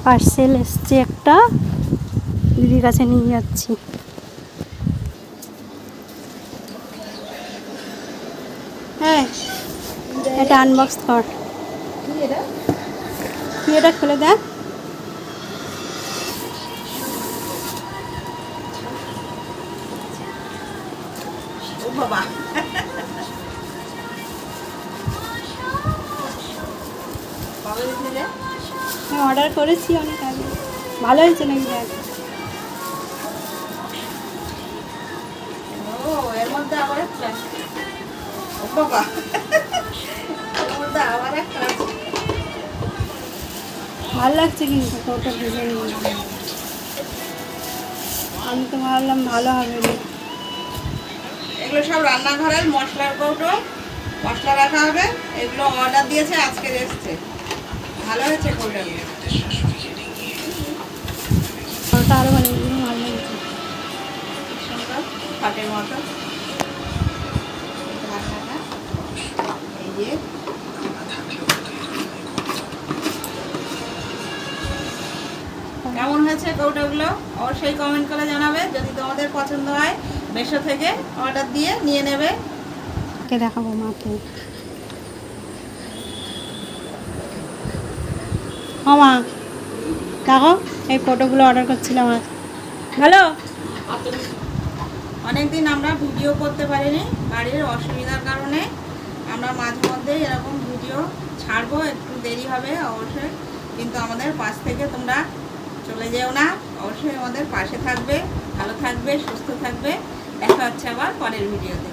Parcel এসছে একটা, দিদির কাছে নিয়ে যাচ্ছি। হ্যাঁ, এটা আনবক্স কর। তুই এটা খুলে দেখ। বাবা হ্যাঁ, অর্ডার করেছি অনেক আগে। ভালো হয়েছে নাকি দেখ। ও এর মধ্যে আবার একটা, ও বাবা এর মধ্যে আবার একটা আছে। ভালো লাগছে কিন্তু কৌটোর ডিজাইন। আমি তো ভাবলাম ভালো হবে না। এগুলো সব রান্নাঘরের মশলার কৌটো, মশলা রাখা হবে। এগুলো অর্ডার দিয়েছে, আজকে এসছে। ভালো হয়েছে কৌটোগুলো। ওটা আরও ভালো, এগুলো ভালো লাগছে। সুন্দর ফাটের মতো রান্নাটা। এই যে কেমন হয়েছে কৌটোগুলো অবশ্যই কমেন্ট করে জানাবে। যদি তোমাদের পছন্দ হয় মেশো থেকে অর্ডার দিয়ে নিয়ে নেবে। কে দেখাবো মাকে। ও মা, দেখো এই ফটোগুলো অর্ডার করছিলাম আজ। ভালো। অনেকদিন আমরা ভিডিও করতে পারিনি, বাড়ির অসুবিধার কারণে। আমরা মাঝে মধ্যে এরকম ভিডিও ছাড়বো, একটু দেরি হবে অবশ্যই, কিন্তু আমাদের পাশ থেকে তোমরা চলে যেও না। অবশ্যই আমাদের পাশে থাকবে, ভালো থাকবে, সুস্থ থাকবে। দেখা হচ্ছে আবার পরের ভিডিওতে।